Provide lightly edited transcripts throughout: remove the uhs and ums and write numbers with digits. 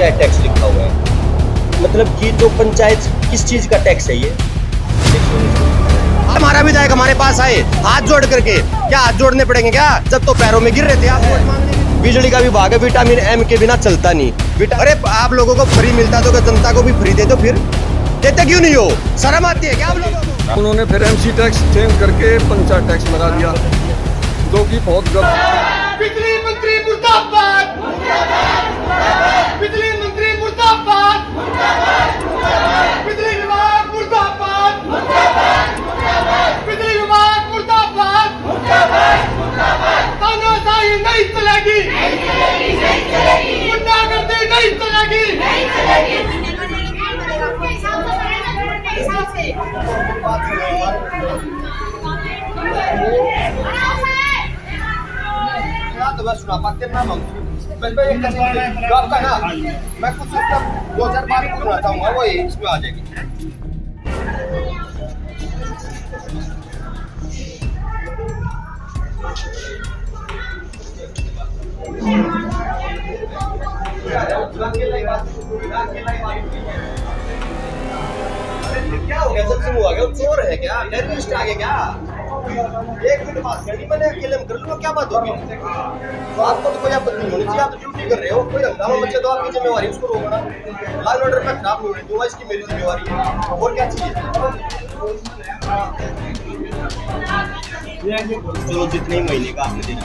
Panchayat tax लिखा हुआ है। मतलब कि जो पंचायत किस चीज का टैक्स है ये? हमारा विधायक हमारे पास आए हाथ जोड़ करके, क्या हाथ जोड़ने पड़ेंगे क्या? जब तो पैरों में गिर रहे थे आप वोट मांगने। बिजली का विभाग है, विटामिन एम के बिना चलता नहीं। अरे आप लोगों को फ्री मिलता तो जनता को भी फ्री दे दो, फिर देते क्यों नहीं हो? शर्म आती है क्या आप लोगों को? उन्होंने फिर एमसी टैक्स चेंज करके पंचायत टैक्स लगा दिया, जो कि बहुत गलत। बिजली मंत्री मुर्दाबाद, बिजली मंत्री मुर्दाबाद, बिजली विभाग मुर्दाबाद, बिजली विभाग मुर्दाबाद, तानाशाही नहीं चलेगी, गुंडागर्दी नहीं चलेगी। तो मैं सुना पाते ना आपका ना, मैं कुछ 2012 पूछना चाहूंगा, वो इसमें आ जाएगी। क्या हो गया? सबसे मुँह आ गया, चोर है क्या? टेररिस्ट आ गया क्या? एक मिनट बात करनी, मैंने अकेले में कर लूँगा, क्या बात होगी? तो आपको तो कोई आपत्ति नहीं होनी चाहिए, आप तो ड्यूटी कर रहे हो, कोई हंगामा मचे तो आपकी जिम्मेवारी उसको रोकना। लॉ एंड ऑर्डर का खराब नहीं होने दूंगा, इसकी मेरी जिम्मेवारी है। और क्या चाहिए? जो जितने महीने का आपने देना,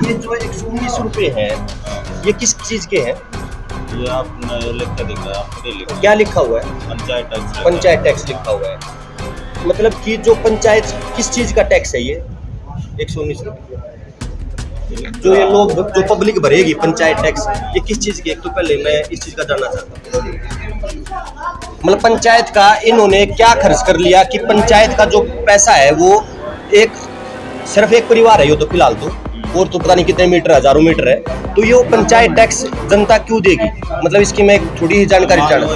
ये जो 119 रुपए है, ये किस चीज के हैं? ये आपने लिख के दिखा है, आपने लिखा क्या लिखा हुआ है? पंचायत टैक्स। पंचायत टैक्स लिखा हुआ है। मतलब कि जो पंचायत किस चीज का टैक्स है ये? 119 रुपए जो ये लोग जो पब्लिक भरेगी पंचायत टैक्स, ये किस चीज की? एक तो पहले मैं इस चीज का जानना चाहता हूँ, मतलब पंचायत का इन्होंने क्या खर्च कर लिया कि पंचायत का जो पैसा है वो एक सिर्फ एक परिवार है, ये तो फिलहाल तो, और तो पता नहीं कितने मीटर, हजारों मीटर है, तो ये पंचायत टैक्स जनता क्यों देगी? मतलब इसकी मैं थोड़ी ही जानकारी चाहता हूँ।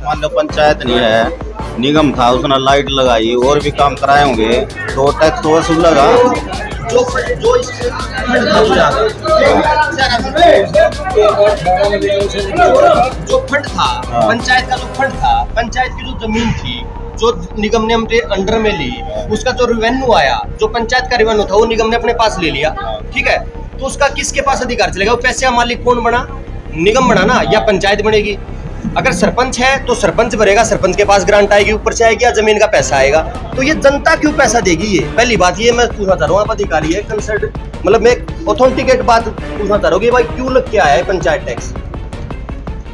मान लो पंचायत नहीं है, निगम था, उसने लाइट लगाई और भी काम कराए होंगे, तो टैक्स तो वसूल लगा। जो फंड था, पंचायत का जो फंड था, पंचायत की जो जमीन थी, जो निगम ने अपने अंडर में ली, उसका जो रेवेन्यू आया, जो पंचायत का रेवेन्यू था, वो निगम ने अपने पास ले लिया, ठीक है? तो उसका किसके पास अधिकार चलेगा? वो पैसे का मालिक कौन बना? निगम बना ना, या पंचायत बनेगी? अगर सरपंच है तो सरपंच भरेगा, सरपंच के पास ग्रांट आएगी, ऊपर से आएगी, या जमीन का पैसा आएगा। तो ये जनता क्यों पैसा देगी? ये पहली बात, ये मैं पूछना चाह रहा हूँ। आप अधिकारी है, कंसर्ट, मतलब मैं ऑथेंटिकेट बात पूछना चाह रहा हूँ कि भाई क्यों लग के आया है पंचायत टैक्स?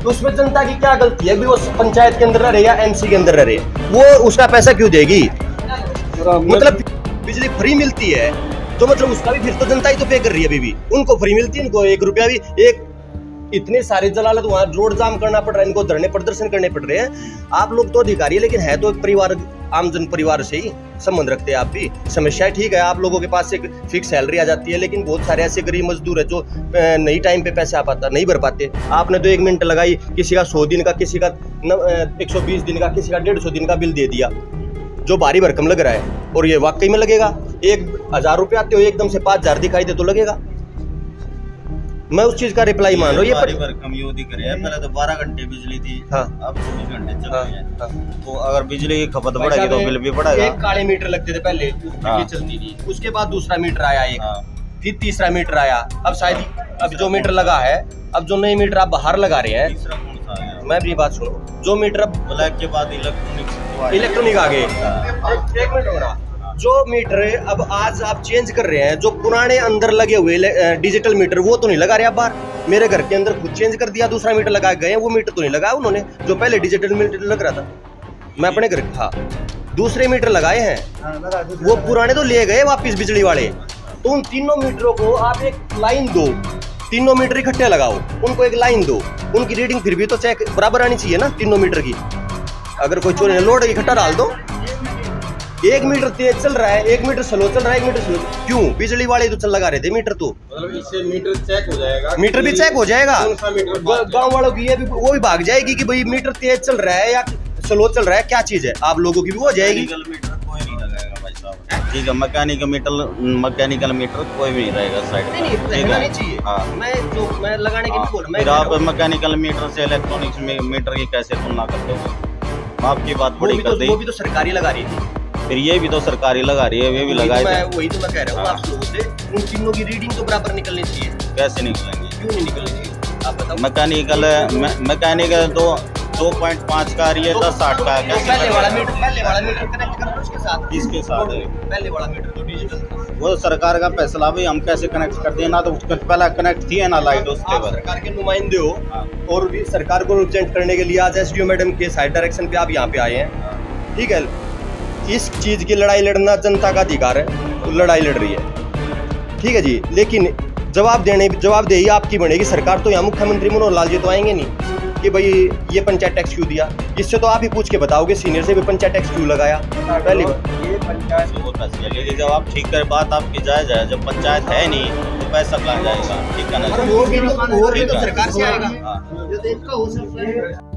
तो उसमें जनता की क्या गलती है भी? वो पंचायत के अंदर रहे या एमसी के अंदर रहे, वो उसका पैसा क्यों देगी? मतलब बिजली फ्री मिलती है तो मतलब उसका भी फिर तो जनता ही तो पे कर रही है। अभी भी उनको फ्री मिलती है, इनको 1 रुपया भी, एक इतने सारे जलालत, वहाँ रोड जाम करना पड़ रहा है, इनको धरने प्रदर्शन करने पड़ रहे हैं। आप लोग तो अधिकारी है, लेकिन है तो एक परिवार, आम जन परिवार से ही संबंध रखते हैं आप भी। समस्या ठीक है, आप लोगों के पास एक फिक्स सैलरी आ जाती है, लेकिन बहुत सारे ऐसे गरीब मजदूर है जो नहीं टाइम पे पैसे आ पाता, नहीं भर पाते। आपने तो 1 मिनट लगाई, किसी का 100 दिन का, किसी का 120 दिन का, किसी का 150 दिन का बिल दे दिया, जो भारी भरकम लग रहा है। और ये वाकई में लगेगा, 1000 रुपये आते हो, एकदम से 5000 दिखाई दे तो लगेगा। मैं उस चीज का रिप्लाई मान रहा हूँ। ये भरकम यूं दिख रहे हैं, पहले तो 12 घंटे बिजली थी, हाँ, अब 24 घंटे चल रही है। हाँ। तो अगर बिजली की खपत बढ़ेगी तो बिल भी बढ़ेगा। एक काले मीटर लगते थे पहले, हाँ। ये चलती थी, उसके बाद दूसरा मीटर आया एक, हाँ। फिर तीसरा मीटर आया, अब शायद अब जो मीटर लगा है, अब जो नए मीटर आप बाहर लगा रहे हैं, तीसरा कौन सा है? मैं भी बात सुनो, जो मीटर अब ब्लैक के बाद इलेक्ट्रॉनिक आ गए, एक मिनट हो रहा, जो मीटर अब आज आप चेंज कर रहे हैं, जो पुराने अंदर लगे हुए डिजिटल मीटर, वो तो नहीं लगा रहे आप बाहर। मेरे घर के अंदर खुद चेंज कर दिया, दूसरा मीटर लगा गए, वो मीटर तो नहीं लगाया उन्होंने, जो पहले डिजिटल मीटर लग रहा था। मैं अपने घर, हाँ, दूसरे मीटर लगाए हैं, वो पुराने तो ले गए वापिस बिजली वाले। तो उन तीनों मीटरों को आप एक लाइन दो, तीनों मीटर इकट्ठे लगाओ, उनको एक लाइन दो, उनकी रीडिंग फिर भी तो चेक बराबर आनी चाहिए ना तीनों मीटर की। अगर कोई चोरी लोड इकट्ठा डाल दो, 1 मीटर तेज चल रहा है, 1 मीटर स्लो चल रहा है, 1 मीटर स्लो, क्यों? बिजली वाले तो चल लगा रहे थे मीटर, तो मतलब इससे मीटर चेक हो जाएगा, मीटर भी चेक हो जाएगा। गाँव वालों की ये भी वो भी भाग जाएगी कि भाई मीटर तेज चल रहा है या स्लो चल रहा है, क्या चीज है, आप लोगों की भी हो जाएगी। मीटर कोई नहीं लगाएगा भाई साहब। ठीक है, मैकेनिकल मीटर कोई भी नहीं रहेगा साइड नहीं नहीं, ठीक रहना है। नहीं चाहिए। हाँ। मैं लगाने के लिए बोल रहा फिर हूँ, आप मैकेनिकल मीटर से इलेक्ट्रॉनिक्स मीटर की कैसे तुलना करते हो? आपकी बात बड़ी कर दी। वो भी तो सरकारी लगा रही थी। फिर ये भी तो सरकारी लगा रही है, वे भी लगाए थे। वही तो मैं कह रहा हूँ हाँ। आप लोगों से, उन तीनों की रीडिंग तो बराबर निकलनी चाहिए। कैसे निकलेंगे? क्यों नहीं निकलनी चाहिए आप बताओ। मैकेनिकल तो 2.5 का आ रही है, 10.8 का है। कैसे पहले वाला मीटर कनेक्ट कर लो उसके साथ। किसके साथ है? पहले वाला मीटर तो डिजिटल था। वो सरकार का फैसला भाई, हम कैसे कनेक्ट करते हैं ना, तो पहला कनेक्ट थी है ना लाइट उसके आप बाद। सरकार के नुमाइंदे हो हाँ। और भी सरकार को रिप्रेजेंट करने के लिए आज एसडीओ मैडम के साइड डायरेक्शन पे आप यहाँ पे आए हैं, ठीक है। इस चीज की लड़ाई लड़ना जनता का अधिकार है, तो लड़ाई लड़ रही है, ठीक है जी। लेकिन जवाबदेही आपकी बनेगी। सरकार तो यहाँ मुख्यमंत्री मनोहर लाल जी तो आएंगे नहीं कि भाई ये पंचायत टैक्स क्यों दिया। इससे तो आप ही पूछ के बताओगे सीनियर से भी पंचायत टैक्स क्यों लगाया। पहली बात ये पंचायत से वो पैसे चलेगी, जब आप ठीक कर बात आपकी जायज है। जब पंचायत है नहीं तो पैसा कहाँ जाएगा? ठीक है ना? वो भी ठीक तो है। सरकार से आएगा। हाँ। जो देश का हो सकता है।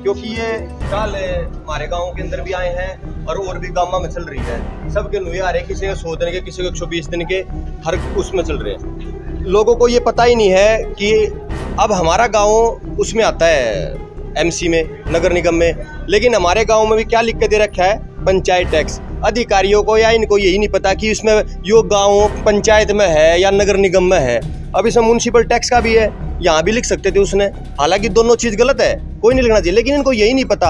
क्योंकि ये चाल हमारे गांव के अंदर भी आए हैं और भी गाँव में चल रही है। सबके नुए आ रहे, किसी के 100 दिन के, किसी के 120 दिन के, हर उसमें चल रहे हैं। लोगों को ये पता ही नहीं है कि अब हमारा गांव उसमें आता है एमसी में, नगर निगम में, लेकिन हमारे गांव में भी क्या लिख के दे रखा है, पंचायत टैक्स। अधिकारियों को या इनको यही नहीं पता कि इसमें यो गांव पंचायत में है या नगर निगम में है। अब इसमें म्यूनसिपल टैक्स का भी है, यहाँ भी लिख सकते थे उसने। हालांकि दोनों चीज़ गलत है, कोई नहीं लिखना चाहिए, लेकिन इनको यही नहीं पता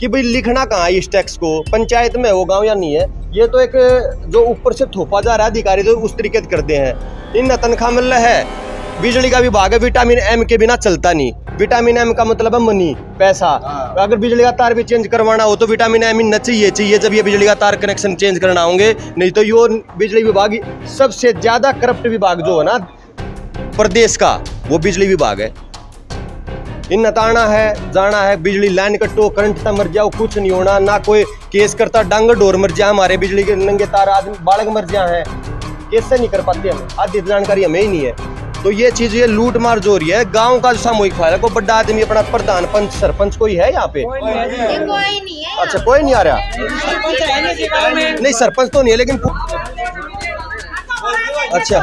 कि भाई लिखना कहाँ है इस टैक्स को, पंचायत में हो गाँव या नहीं है। ये तो एक जो ऊपर से थोपा जा रहा है, अधिकारी तो उस तरीके से करते हैं। इन तनख्वाह मिल रहा है। बिजली का विभाग है, विटामिन एम के बिना चलता नहीं। विटामिन एम का मतलब है मनी, पैसा। अगर बिजली का तार भी चेंज करवाना हो तो विटामिन एम न चाहिए जब ये बिजली का तार कनेक्शन चेंज करना होंगे। नहीं तो यो बिजली विभाग सबसे ज्यादा करप्ट विभाग जो है ना प्रदेश का, वो बिजली विभाग है। इन नताना है, जाना है, बिजली लाइन कटो, करंट तक मर जाओ, कुछ नहीं होना। ना कोई केस करता, डांगर डोर मर जाए, हमारे बिजली के नंगे तार आदमी बालक मर जाए हैं, कैसे नहीं कर पाते हम, आधी जानकारी हमें ही नहीं है। तो ये चीज, ये लूट मार जो हो रही है, गांव का जो सामूहिक फायदा, कोई बड़ा आदमी अपना प्रधान पंच सरपंच कोई है यहाँ पे? कोई नहीं है। अच्छा, कोई नहीं आ रहा? नहीं, सरपंच तो नहीं है, लेकिन अच्छा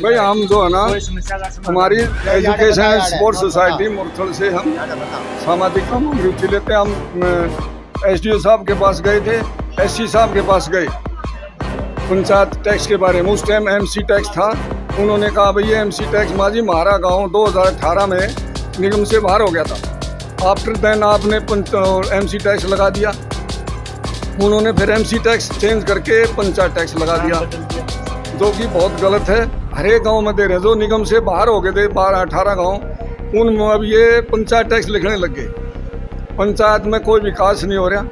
भाई हम जो है ना, हमारी एजुकेशन स्पोर्ट्स सोसाइटी मुरथल से हम सामाजिक काम में रुचि लेते हैं। हम एसडीओ साहब के पास गए थे, एससी साहब के पास गए पंचायत टैक्स के बारे में। उस टाइम एमसी टैक्स था। उन्होंने कहा भाई ये एमसी टैक्स माजी हमारा गांव 2018 में निगम से बाहर हो गया था, आफ्टर देन आपने एमसी टैक्स लगा दिया। उन्होंने फिर एमसी टैक्स चेंज करके पंचायत टैक्स लगा दिया, जो कि बहुत गलत है। हर एक गाँव में दे रहे हैं। जो निगम से बाहर हो गए थे 12-18 गाँव, उनमें अब ये पंचायत टैक्स लिखने लग गए। पंचायत में कोई विकास नहीं हो रहा,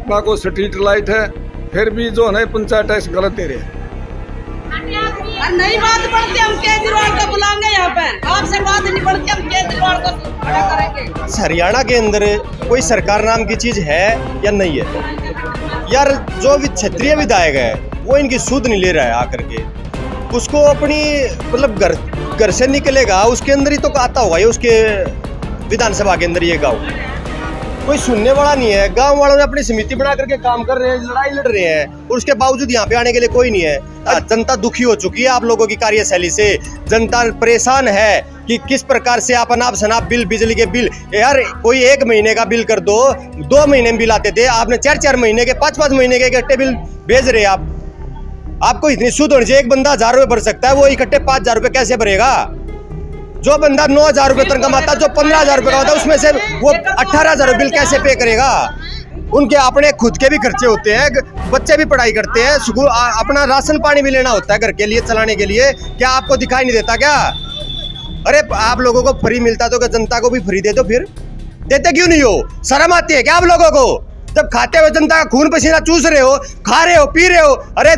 ना कोई स्ट्रीट लाइट है, फिर भी जो है पंचायत टैक्स गलत दे रहे हैं। नहीं बात पड़ती, हम केजरीवाल को बुलाएंगे यहाँ पे। आपसे बात नहीं पड़ती, हम केजरीवाल को खड़ा करेंगे। हरियाणा के अंदर कोई सरकार नाम की चीज है या नहीं है यार? जो भी क्षेत्रीय विधायक है वो इनकी सुध नहीं ले रहा है आकर के। उसको अपनी मतलब घर से निकलेगा, उसके अंदर ही तो आता होगा ये, उसके विधानसभा के अंदर ये गाँव कोई सुनने वाला नहीं है। गांव वालों ने अपनी समिति बना करके काम कर रहे हैं, लड़ाई लड़ रहे हैं, और उसके बावजूद यहाँ पे आने के लिए कोई नहीं है। जनता दुखी हो चुकी है आप लोगों की कार्यशैली से। जनता परेशान है कि किस प्रकार से आप शनाब बिल, बिजली के बिल, यार कोई 1 महीने का बिल कर दो, 2 महीने में बिल आते थे, आपने 4-4 महीने के, 5-5 महीने के इकट्ठे बिल भेज रहे हैं आप। आपको इतनी सूद होनी चाहिए। एक बंदा 1000 रुपये भर सकता है, वो इकट्ठे 5000 रुपये कैसे भरेगा? जो बंदा 9000 रुपये तक कमाता, जो 15000 रुपये कमाता, उसमें से वो 18000 बिल कैसे पे करेगा? उनके अपने खुद के भी खर्चे होते हैं, बच्चे भी पढ़ाई करते हैं, स्कूल, अपना राशन पानी भी लेना होता है घर के लिए, चलाने के लिए। क्या आपको दिखाई नहीं देता क्या? अरे आप लोगों को फ्री मिलता तो क्या जनता को भी फ्री दे दो? फिर देते क्यों नहीं हो? शर्म आती है क्या आप लोगों को? जब खाते हुए जनता का खून पसीना चूस रहे हो, खा रहे हो, पी रहे हो, अरे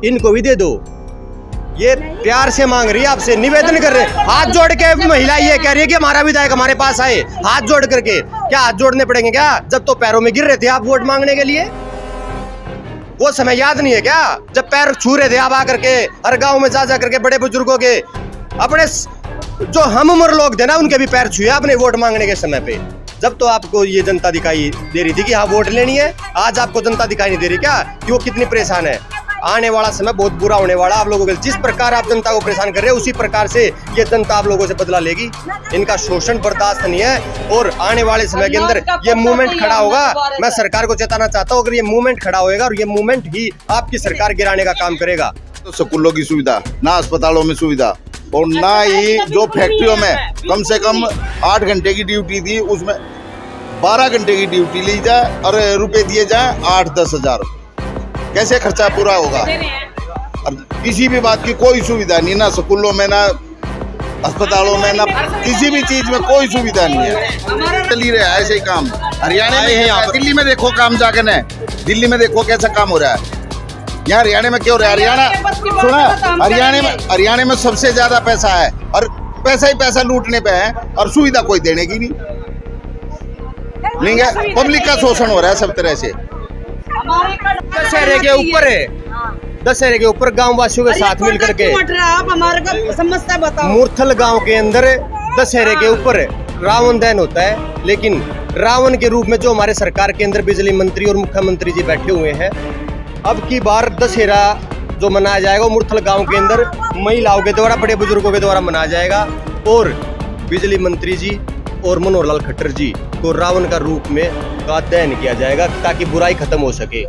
इनको भी दे दो। ये प्यार से मांग रही है आपसे, निवेदन कर रहे हैं, हाथ जोड़ के। महिला ये कह रही है कि हमारा विधायक हमारे पास आए, हाथ जोड़ करके। क्या हाथ जोड़ने पड़ेंगे क्या? जब तो पैरों में गिर रहे थे आप वोट मांगने के लिए। वो समय याद नहीं है क्या, जब पैर छू रहे थे आप आकर के हर गांव में जा करके बड़े बुजुर्गों के, अपने जो हम उम्र लोग थे ना उनके भी पैर छुए आपने वोट मांगने के समय पे। जब तो आपको ये जनता दिखाई दे रही थी कि हाँ वोट लेनी है, आज आपको जनता दिखाई नहीं दे रही क्या कि वो कितनी परेशान है। आने वाला समय बहुत बुरा होने वाला आप लोगों के, जिस प्रकार आप जनता को परेशान कर रहे हो उसी प्रकार से ये जनता आप लोगों से बदला लेगी। इनका शोषण बर्दाश्त नहीं है और आने वाले समय के अंदर ये मूवमेंट खड़ा होगा। मैं सरकार को चेताना चाहता हूँ, अगर ये मूवमेंट खड़ा होएगा और ये मूवमेंट ही आपकी सरकार गिराने का काम करेगा। तो स्कूलों की सुविधा ना, अस्पतालों में सुविधा, और ना ही जो फैक्ट्रियों में कम से कम 8 घंटे की ड्यूटी थी उसमें 12 घंटे की ड्यूटी ली जाए और रुपए दिए जाए 8-10 हजार। कैसे खर्चा पूरा होगा? और किसी भी बात की कोई सुविधा नहीं, ना स्कूलों में ना अस्पतालों में ना किसी भी चीज में कोई सुविधा नहीं है। चल ही रहा है ऐसे ही काम। हरियाणा में, दिल्ली में देखो काम जाके न, दिल्ली में देखो कैसा काम हो रहा है। यहाँ हरियाणा में क्यों रहा है? हरियाणा सुना, हरियाणा में सबसे ज्यादा पैसा है और पैसा ही पैसा लूटने पे है और सुविधा कोई देने की नहीं है। पब्लिक का शोषण हो रहा है सब तरह से। दशहरे के ऊपर है, दशहरे के ऊपर गांव वासियों के साथ मिल करके आप हमारे को समस्या बताओ। मूर्थल गांव के अंदर दशहरे के ऊपर रावण दहन होता है, लेकिन रावण के रूप में जो हमारे सरकार के अंदर बिजली मंत्री और मुख्यमंत्री जी बैठे हुए हैं। अब की बार दशहरा जो मनाया जाएगा वो मूर्थल गांव के अंदर महिलाओं के द्वारा, बड़े बुजुर्गों के द्वारा मनाया जाएगा और बिजली मंत्री जी और मनोहर लाल खट्टर जी को रावण का रूप में का दहन किया जाएगा ताकि बुराई खत्म हो सके।